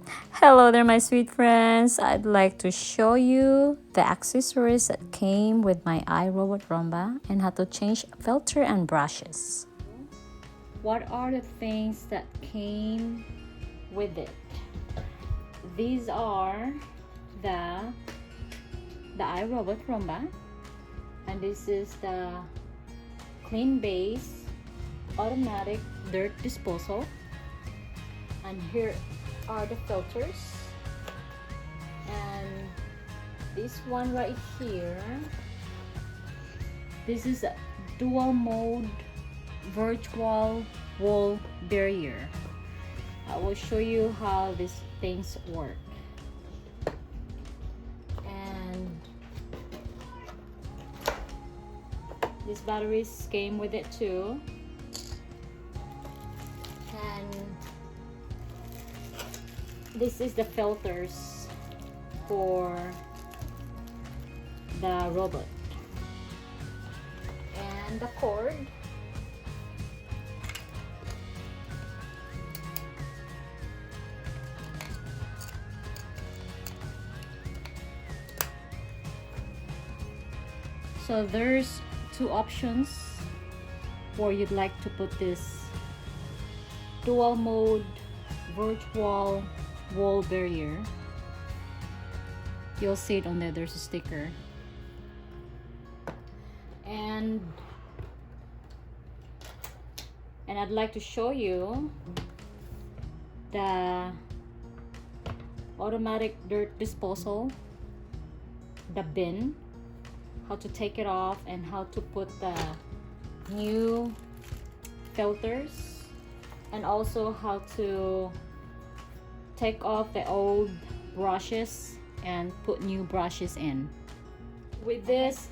Hello there, my sweet friends. I'd like to show you the accessories that came with my iRobot Roomba and how to change filter and brushes. What are the things that came with it? These are the iRobot Roomba, and this is the clean base automatic dirt disposal, and here are the filters, and this one right here, this is a dual mode virtual wall barrier. I will show you how these things work. And these batteries came with it too, and this is the filters for the robot, and the cord. So there's two options where you'd like to put this dual mode virtual wall barrier. You'll see it on there, there's a sticker. And I'd like to show you the automatic dirt disposal, the bin, how to take it off, and how to put the new filters, and also how to take off the old brushes and put new brushes in. With this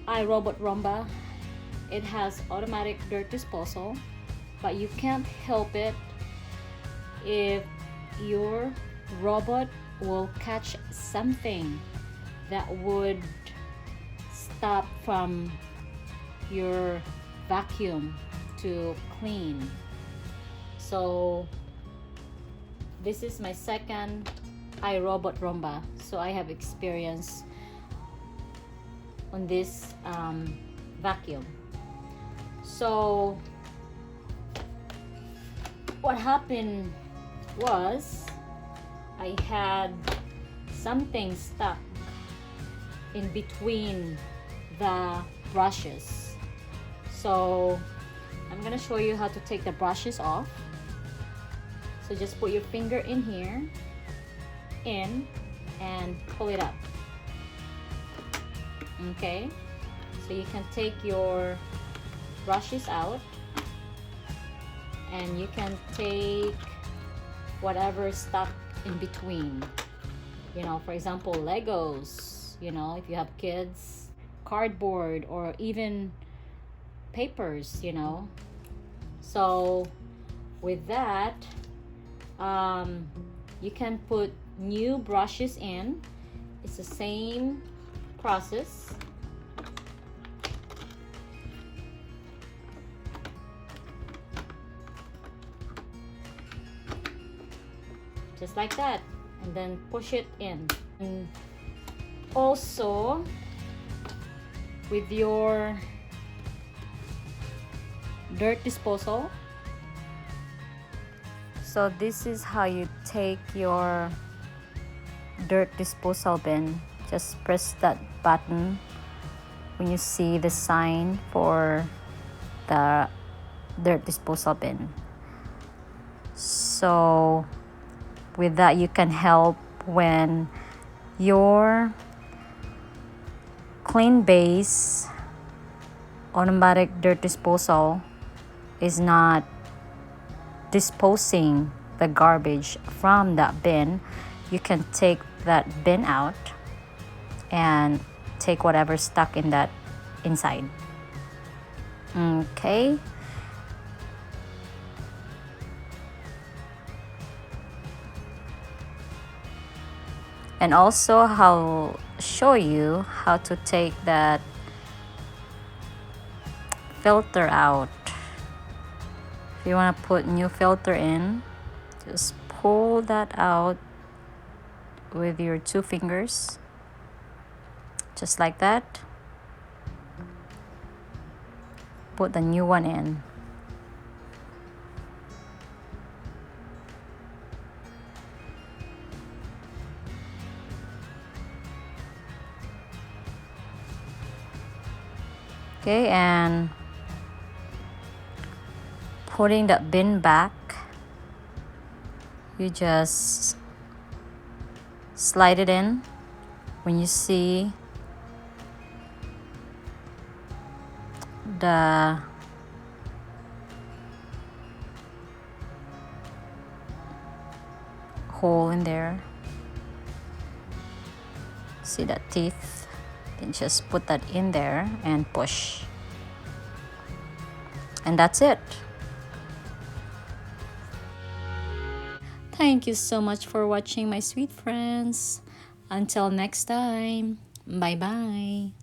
iRobot Roomba, it has automatic dirt disposal, but you can't help it if your robot will catch something that would stop from your vacuum to clean. So this is my second iRobot Roomba, so I have experience on this vacuum. So what happened was I had something stuck in between the brushes. So I'm gonna show you how to take the brushes off. So just put your finger in here, in, and pull it up. Okay, so you can take your brushes out, and you can take whatever stuck in between. You know, for example, Legos, you know, if you have kids, cardboard, or even papers, you know. So with that, you can put new brushes in. It's the same process. Just like that, and then push it in. And also with your dirt disposal, so this is how you take your dirt disposal bin. Just press that button when you see the sign for the dirt disposal bin. So with that, you can help when your clean base automatic dirt disposal is not disposing the garbage from that bin. You can take that bin out and take whatever stuck in that inside. Okay, and also I'll show you how to take that filter out. If you want to put new filter in, just pull that out with your 2 fingers, just like that. Put the new one in. Okay, and putting the bin back, you just slide it in when you see the hole in there. See that teeth? Then just put that in there and push. And that's it. Thank you so much for watching, my sweet friends. Until next time, bye bye.